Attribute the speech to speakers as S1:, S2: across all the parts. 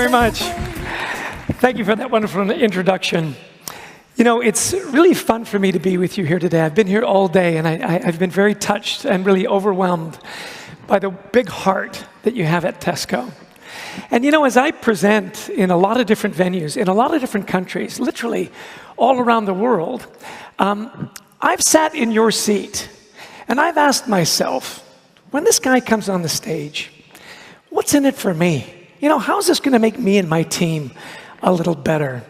S1: very much. Thank you for that wonderful introduction. You know, it's really fun for me to be with you here today. I've been here all day, and I've been very touched and really overwhelmed by the big heart that you have at Tesco. And you know, as I present in a lot of different venues, in a lot of different countries, literally all around the world, I've sat in your seat, and I've asked myself, when this guy comes on the stage, what's in it for me? You know, how's this going to make me and my team a little better?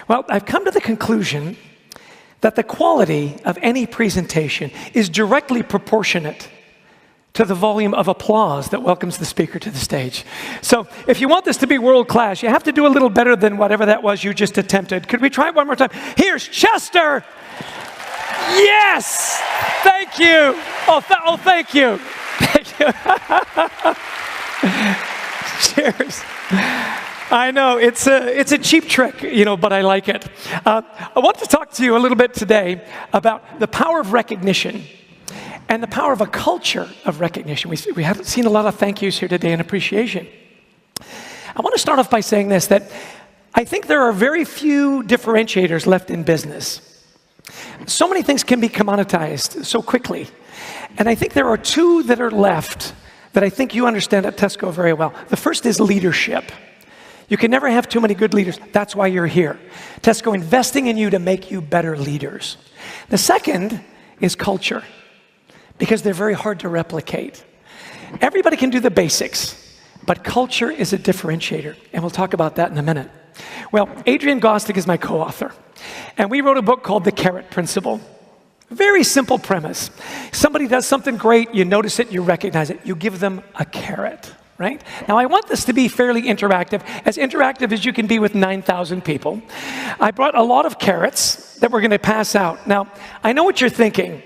S1: Well, I've come to the conclusion that the quality of any presentation is directly proportionate to the volume of applause that welcomes the speaker to the stage. So if you want this to be world class, you have to do a little better than whatever that was you just attempted. Could we try it one more time? Here's Chester. Yes! Thank you. Oh, thank you. Thank you. Cheers. I know, it's a cheap trick, you know, but I like it. I want to talk to you a little bit today about the power of recognition and the power of a culture of recognition. We haven't seen a lot of thank yous here today and appreciation. I want to start off by saying this, that I think there are very few differentiators left in business. So many things can be commoditized so quickly. And I think there are two that are left that I think you understand at Tesco very well. The first is leadership. You can never have too many good leaders. That's why you're here. Tesco investing in you to make you better leaders. The second is culture, because they're very hard to replicate. Everybody can do the basics, but culture is a differentiator, and we'll talk about that in a minute. Well, Adrian Gostick is my co-author, and we wrote a book called The Carrot Principle. Very simple premise. Somebody does something great, you notice it, you recognize it, you give them a carrot, right? Now, I want this to be fairly interactive as you can be with 9,000 people. I brought a lot of carrots that we're going to pass out. Now, I know what you're thinking.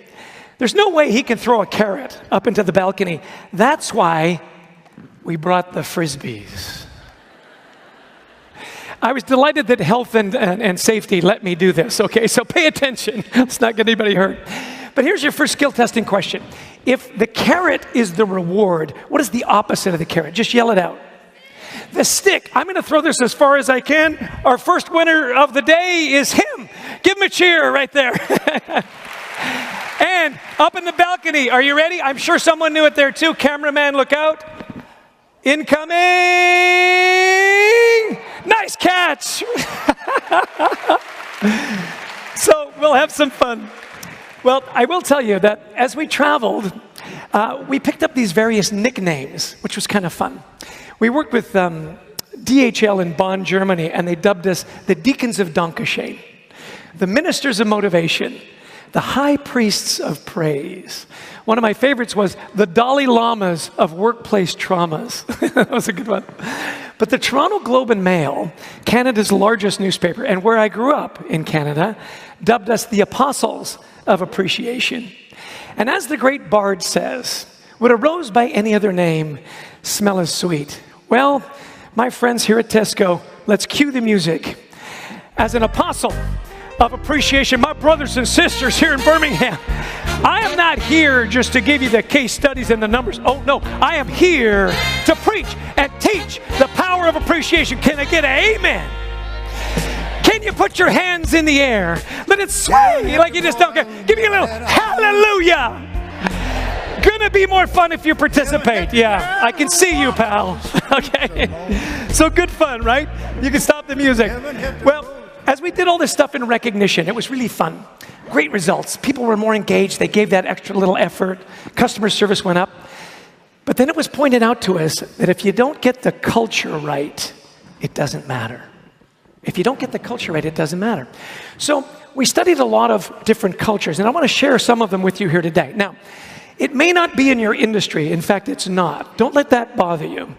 S1: There's no way he can throw a carrot up into the balcony. That's why we brought the Frisbees. I was delighted that health and safety let me do this, okay? So pay attention. Let's not get anybody hurt. But here's your first skill testing question. If the carrot is the reward, what is the opposite of the carrot? Just yell it out. The stick. I'm going to throw this as far as I can. Our first winner of the day is him. Give him a cheer right there. And up in the balcony, are you ready? I'm sure someone knew it there too. Cameraman, look out. Incoming! Nice catch! So we'll have some fun. Well, I will tell you that as we traveled, we picked up these various nicknames, which was kind of fun. We worked with DHL in Bonn, Germany, and they dubbed us the Deacons of Dankeschön, the Ministers of Motivation, the High Priests of Praise. One of my favorites was the Dalai Lamas of Workplace Traumas. That was a good one. But the Toronto Globe and Mail, Canada's largest newspaper, and where I grew up in Canada, dubbed us the Apostles of Appreciation. And as the great bard says, would a rose by any other name smell as sweet? Well, my friends here at Tesco, let's cue the music. As an apostle of appreciation, my brothers and sisters here in Birmingham, I am not here just to give you the case studies and the numbers. Oh no, I am here to preach and teach the power of appreciation. Can I get an amen? Can you put your hands in the air? Let it sway like you just don't care. Give me a little hallelujah. Gonna be more fun if you participate. Yeah, I can see you, pal. Okay, so good fun, right? You can stop the music. Well, as we did all this stuff in recognition, it was really fun. Great results. People were more engaged. They gave that extra little effort. Customer service went up. But then it was pointed out to us that if you don't get the culture right, it doesn't matter. If you don't get the culture right, it doesn't matter. So we studied a lot of different cultures, and I want to share some of them with you here today. Now, it may not be in your industry. In fact, it's not. Don't let that bother you.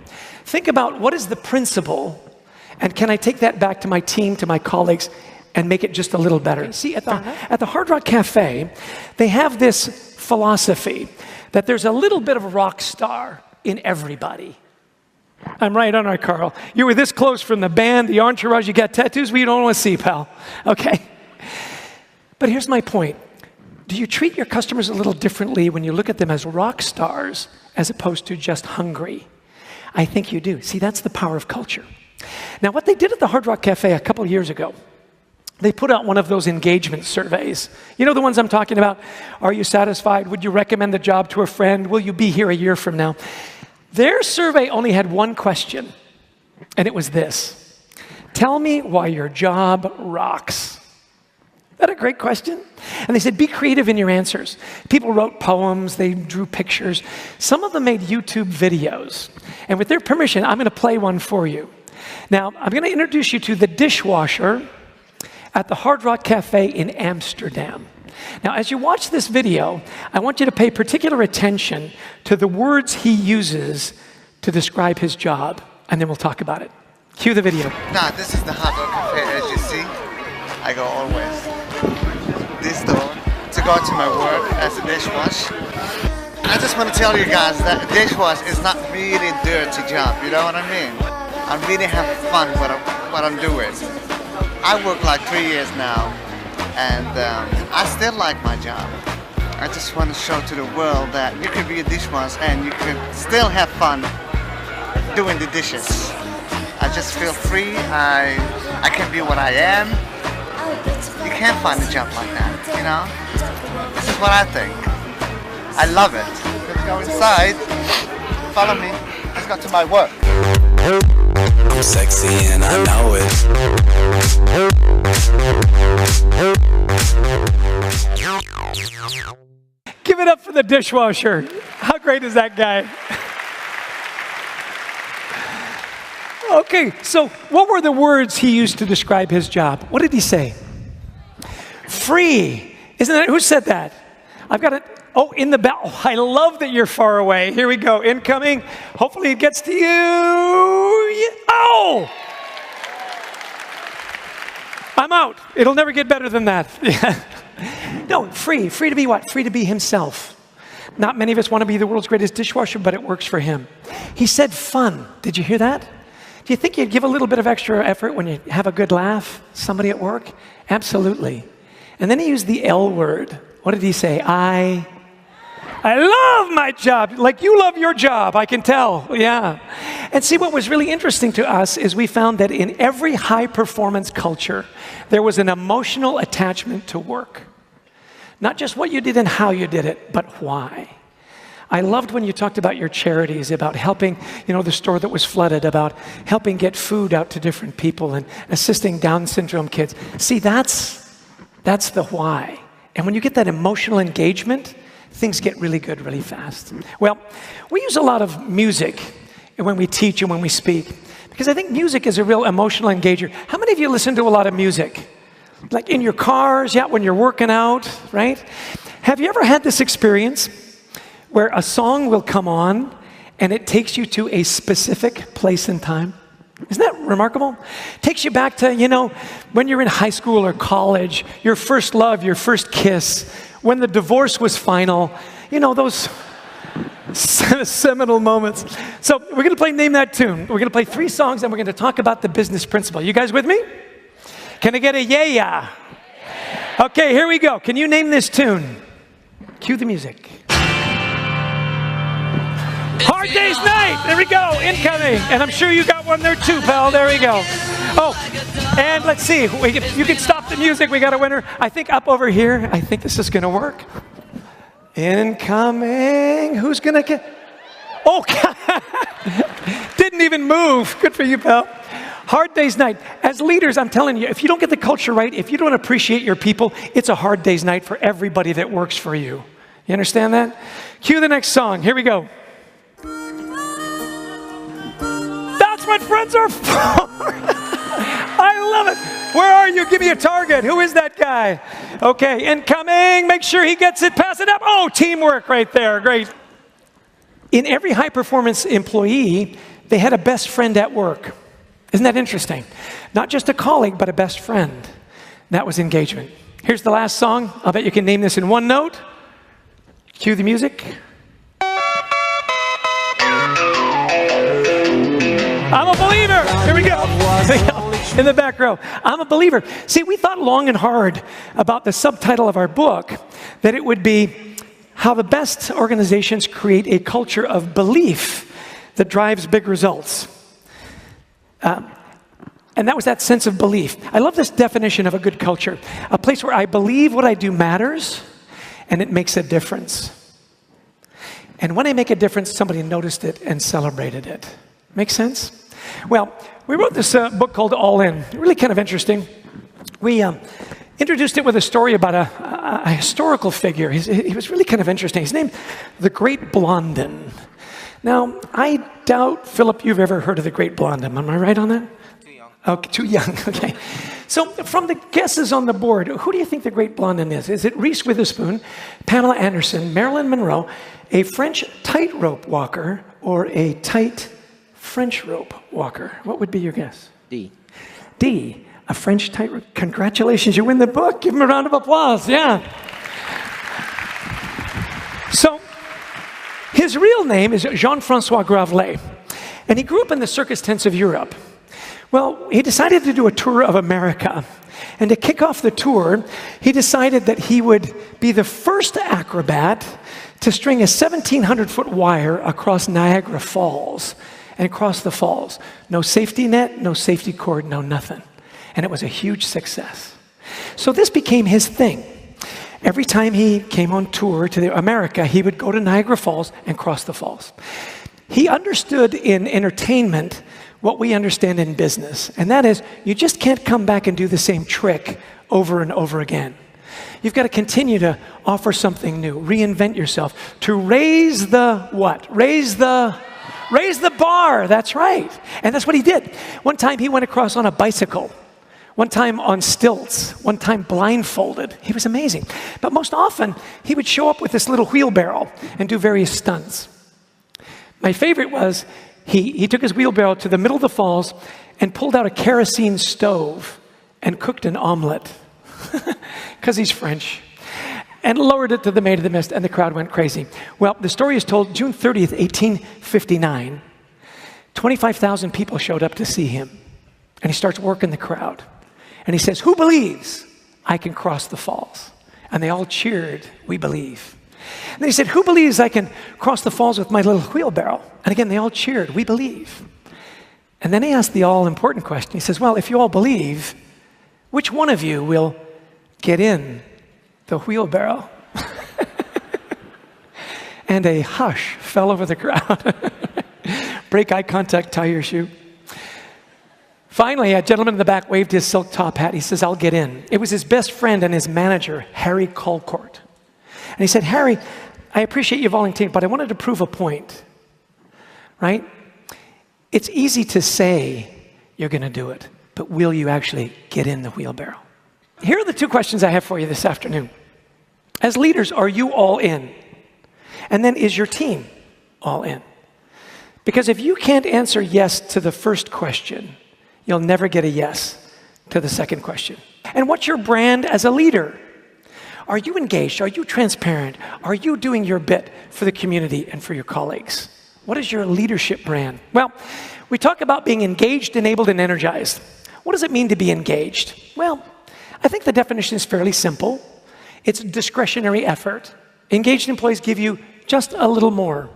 S1: Think about what is the principle, and can I take that back to my team, to my colleagues, and make it just a little better? See, at the Hard Rock Cafe, they have this philosophy that there's a little bit of a rock star in everybody. I'm right, aren't I, Carl? You were this close from the band, the entourage, you got tattoos we don't want to see, pal. Okay? But here's my point. Do you treat your customers a little differently when you look at them as rock stars as opposed to just hungry? I think you do. See, that's the power of culture. Now, what they did at the Hard Rock Cafe a couple of years ago, they put out one of those engagement surveys. You know the ones I'm talking about? Are you satisfied? Would you recommend the job to a friend? Will you be here a year from now? Their survey only had one question, and it was this: tell me why your job rocks. Isn't that a great question? And they said, be creative in your answers. People wrote poems, they drew pictures. Some of them made YouTube videos. And with their permission, I'm going to play one for you. Now, I'm going to introduce you to the dishwasher at the Hard Rock Cafe in Amsterdam. Now, as you watch this video, I want you to pay particular attention to the words he uses to describe his job, and then we'll talk about it. Cue the video.
S2: Now, this is the Hard Rock Cafe, as you see. I go always this door to go to my work as a dishwasher. I just want to tell you guys that a dishwash is not really a dirty job, you know what I mean? I really have fun what I'm doing. I work like 3 years now, and I still like my job. I just want to show to the world that you can be a dishwasher and you can still have fun doing the dishes. I just feel free, I can be what I am. You can't find a job like that, you know? This is what I think. I love it. Let's go inside. Follow me. Let's go to my work.
S3: I'm sexy and I know it.
S1: Give it up for the dishwasher. How great is that guy? Okay, so what were the words he used to describe his job? What did he say? Free. Isn't that, who said that? I've got it. Oh, in the back. Oh, I love that you're far away. Here we go. Incoming. Hopefully it gets to you. Oh! I'm out. It'll never get better than that. No, free. Free to be what? Free to be himself. Not many of us want to be the world's greatest dishwasher, but it works for him. He said fun. Did you hear that? Do you think you'd give a little bit of extra effort when you have a good laugh? Somebody at work? Absolutely. And then he used the L word. What did he say? I love my job. Like you love your job, I can tell. Yeah. And see, what was really interesting to us is we found that in every high-performance culture, there was an emotional attachment to work. Not just what you did and how you did it, but why. I loved when you talked about your charities, about helping, the store that was flooded, about helping get food out to different people and assisting Down syndrome kids. See, that's the why. And when you get that emotional engagement, things get really good really fast. Well, we use a lot of music when we teach and when we speak, because I think music is a real emotional engager. How many of you listen to a lot of music? Like in your cars, when you're working out, right? Have you ever had this experience where a song will come on and it takes you to a specific place and time? Isn't that remarkable? Takes you back to, when you're in high school or college, your first love, your first kiss, when the divorce was final, those seminal moments. So we're going to play Name That Tune. We're going to play 3 songs and we're going to talk about the business principle. You guys with me? Can I get a yeah? Okay, here we go. Can you name this tune? Cue the music. Hard Day's Night. There we go. Incoming. And I'm sure you got one there too, pal. There we go. Oh, and let's see. You can stop the music. We got a winner. I think up over here. I think this is going to work. Incoming. Who's going to get? Oh, didn't even move. Good for you, pal. Hard Day's Night. As leaders, I'm telling you, if you don't get the culture right, if you don't appreciate your people, it's a hard day's night for everybody that works for you. You understand that? Cue the next song. Here we go. That's what friends are for. I love it. Where are you? Give me a target. Who is that guy? Okay, incoming. Make sure he gets it. Pass it up. Oh, teamwork right there. Great. In every high-performance employee, they had a best friend at work. Isn't that interesting? Not just a colleague, but a best friend. That was engagement. Here's the last song. I'll bet you can name this in one note. Cue the music. I'm a believer. Here we go. In the back row. I'm a believer. See, we thought long and hard about the subtitle of our book, that it would be how the best organizations create a culture of belief that drives big results. And that was that sense of belief. I love this definition of a good culture. A place where I believe what I do matters and it makes a difference. And when I make a difference, somebody noticed it and celebrated it. Make sense? Well, we wrote this book called All In. Really kind of interesting. We introduced it with a story about a historical figure. He was really kind of interesting. His name, the Great Blondin. Now, I doubt, Philip, you've ever heard of the Great Blondin. Am I right on that? Okay, too young, okay. So from the guesses on the board, who do you think the Great Blondin is? Is it Reese Witherspoon, Pamela Anderson, Marilyn Monroe, a French tightrope walker, or a tight French rope walker? What would be your guess?
S4: D.
S1: D, a French tightrope. Congratulations, you win the book. Give him a round of applause, yeah. So his real name is Jean-Francois Gravelet, and he grew up in the circus tents of Europe. Well, he decided to do a tour of America. And to kick off the tour, he decided that he would be the first acrobat to string a 1,700-foot wire across Niagara Falls and across the falls. No safety net, no safety cord, no nothing. And it was a huge success. So this became his thing. Every time he came on tour to America, he would go to Niagara Falls and cross the falls. He understood in entertainment what we understand in business, and that is you just can't come back and do the same trick over and over again. You've got to continue to offer something new, reinvent yourself, to raise the what? Raise the bar, that's right. And that's what he did. One time he went across on a bicycle, one time on stilts, one time blindfolded. He was amazing. But most often, he would show up with this little wheelbarrow and do various stunts. My favorite was he took his wheelbarrow to the middle of the falls and pulled out a kerosene stove and cooked an omelet, because he's French, and lowered it to the Maid of the Mist, and the crowd went crazy. Well, the story is told June 30th, 1859. 25,000 people showed up to see him, and he starts working the crowd. And he says, "Who believes I can cross the falls?" And they all cheered, "We believe." And then he said, "Who believes I can cross the falls with my little wheelbarrow?" And again, they all cheered, "We believe." And then he asked the all-important question. He says, "Well, if you all believe, which one of you will get in the wheelbarrow?" And a hush fell over the crowd. Break eye contact, tie your shoe. Finally, a gentleman in the back waved his silk top hat. He says, "I'll get in." It was his best friend and his manager, Harry Colcourt. And he said, "Harry, I appreciate you volunteering, but I wanted to prove a point, right? It's easy to say you're going to do it, but will you actually get in the wheelbarrow?" Here are the two questions I have for you this afternoon. As leaders, are you all in? And then, is your team all in? Because if you can't answer yes to the first question, you'll never get a yes to the second question. And what's your brand as a leader? Are you engaged? Are you transparent? Are you doing your bit for the community and for your colleagues? What is your leadership brand? Well, we talk about being engaged, enabled, and energized. What does it mean to be engaged? Well, I think the definition is fairly simple. It's discretionary effort. Engaged employees give you just a little more.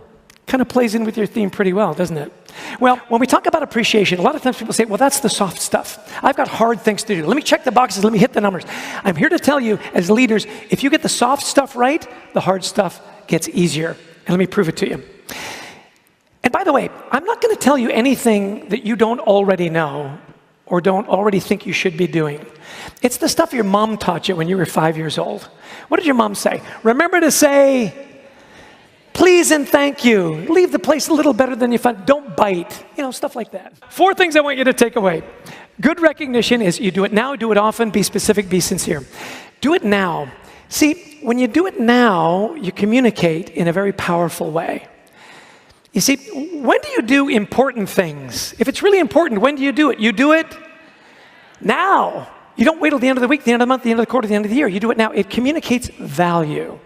S1: Kind of plays in with your theme pretty well, doesn't it? Well, when we talk about appreciation, a lot of times people say, well, that's the soft stuff. I've got hard things to do. Let me check the boxes. Let me hit the numbers. I'm here to tell you, as leaders, if you get the soft stuff right, the hard stuff gets easier. And let me prove it to you. And by the way, I'm not going to tell you anything that you don't already know or don't already think you should be doing. It's the stuff your mom taught you when you were 5 years old. What did your mom say? Remember to say, please and thank you. Leave the place a little better than you found. Don't bite. You know, stuff like that. 4 things I want you to take away. Good recognition is you do it now, do it often, be specific, be sincere. Do it now. See, when you do it now, you communicate in a very powerful way. You see, when do you do important things? If it's really important, when do you do it? You do it now. You don't wait till the end of the week, the end of the month, the end of the quarter, the end of the year. You do it now. It communicates value.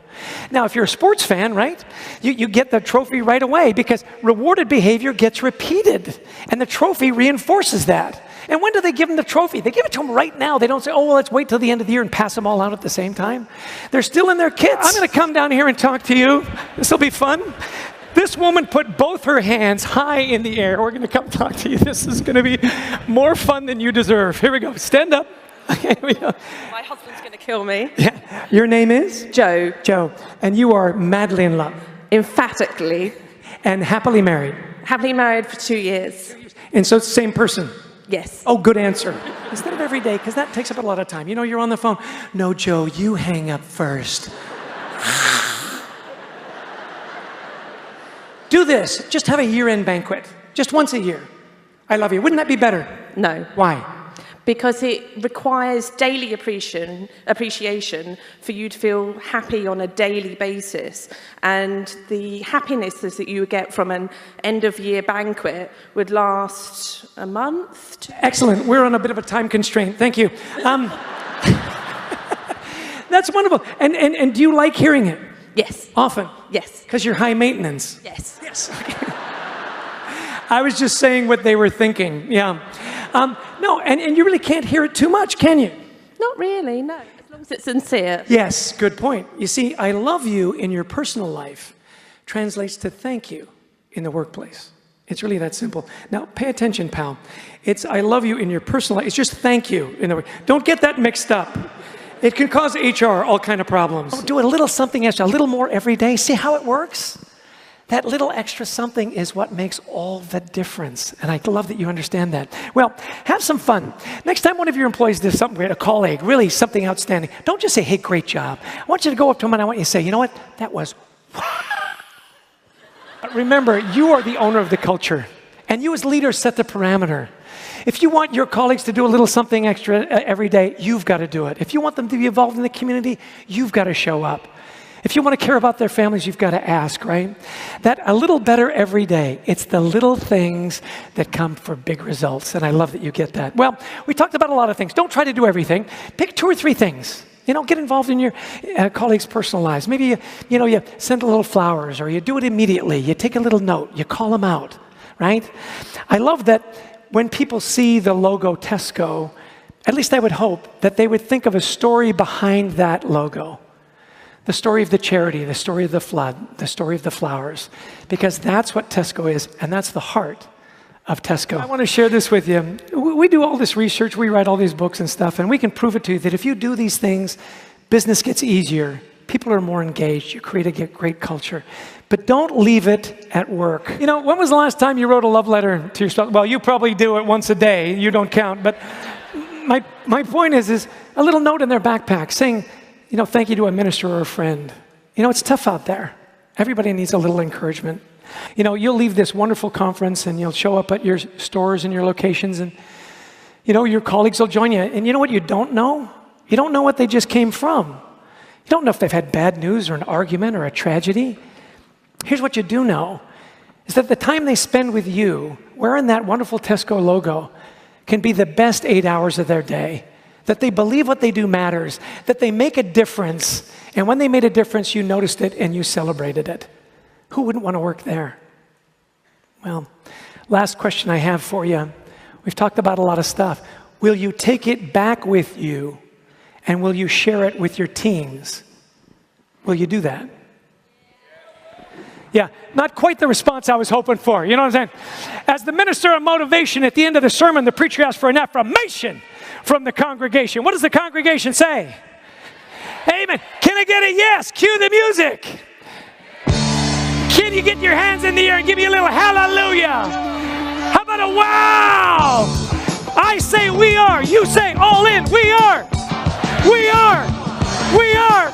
S1: Now, if you're a sports fan, right, you get the trophy right away because rewarded behavior gets repeated, and the trophy reinforces that. And when do they give them the trophy? They give it to them right now. They don't say, oh, well, let's wait till the end of the year and pass them all out at the same time. They're still in their kits. I'm going to come down here and talk to you. This will be fun. This woman put both her hands high in the air. We're going to come talk to you. This is going to be more fun than you deserve. Here we go. Stand up. Okay, here we go.
S4: My husband's going to kill me.
S1: Yeah. Your name is?
S4: Joe.
S1: Joe. And you are madly in love.
S4: Emphatically.
S1: And happily married.
S4: Happily married for 2 years.
S1: And so it's the same person?
S4: Yes.
S1: Oh, good answer. Instead of every day, because that takes up a lot of time. You know, you're on the phone. No, Joe, you hang up first. Do this. Just have a year-end banquet. Just once a year. I love you. Wouldn't that be better?
S4: No.
S1: Why?
S4: Because it requires daily appreciation for you to feel happy on a daily basis. And the happiness that you would get from an end-of-year banquet would last a month.
S1: Excellent. We're on a bit of a time constraint. Thank you. That's wonderful. And do you like hearing it?
S4: Yes.
S1: Often?
S4: Yes.
S1: Because you're high maintenance?
S4: Yes.
S1: Yes. Okay. I was just saying what they were thinking. Yeah. No, and you really can't hear it too much, can you?
S4: Not really, no. As long as it's sincere.
S1: Yes, good point. You see, I love you in your personal life translates to thank you in the workplace. It's really that simple. Now, pay attention, pal. It's I love you in your personal life. It's just thank you in the work. Don't get that mixed up. It can cause HR all kind of problems. Do a little something extra, a little more every day. See how it works? That little extra something is what makes all the difference. And I love that you understand that. Well, have some fun. Next time one of your employees does something great, a colleague, really something outstanding, don't just say, hey, great job. I want you to go up to them and I want you to say, you know what? That was But remember, you are the owner of the culture. And you as leaders set the parameter. If you want your colleagues to do a little something extra every day, you've got to do it. If you want them to be involved in the community, you've got to show up. If you want to care about their families, you've got to ask, right? That a little better every day. It's the little things that come for big results, and I love that you get that. Well, we talked about a lot of things. Don't try to do everything. Pick 2 or 3 things. You know, get involved in your colleagues' personal lives. Maybe you send a little flowers, or you do it immediately. You take a little note. You call them out, right? I love that when people see the logo Tesco, at least I would hope that they would think of a story behind that logo. The story of the charity, the story of the flood, the story of the flowers, because that's what Tesco is, and that's the heart of Tesco. I want to share this with you. We do all this research, we write all these books and stuff, and we can prove it to you that if you do these things, business gets easier, people are more engaged, you create a great culture. But don't leave it at work. You know, when was the last time you wrote a love letter to your spouse? Well, you probably do it once a day, you don't count, but my point is a little note in their backpack saying, you know, thank you to a minister or a friend. You know, it's tough out there. Everybody needs a little encouragement. You know, you'll leave this wonderful conference and you'll show up at your stores and your locations and, you know, your colleagues will join you. And you know what you don't know? You don't know what they just came from. You don't know if they've had bad news or an argument or a tragedy. Here's what you do know, is that the time they spend with you, wearing that wonderful Tesco logo, can be the best 8 hours of their day. That they believe what they do matters, that they make a difference, and when they made a difference, you noticed it and you celebrated it. Who wouldn't want to work there? Well, last question I have for you. We've talked about a lot of stuff. Will you take it back with you, and will you share it with your teams? Will you do that? Yeah, not quite the response I was hoping for. You know what I'm saying? As the minister of motivation, at the end of the sermon, the preacher asked for an affirmation from the congregation. What does the congregation say? Amen. Can I get a yes? Cue the music. Can you get your hands in the air and give me a little hallelujah? How about a wow? I say we are. You say all in. We are. We are. We are.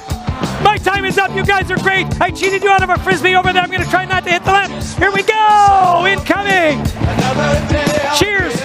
S1: My time is up. You guys are great. I cheated you out of a Frisbee over there. I'm going to try not to hit the lamp. Here we go. Incoming. Cheers.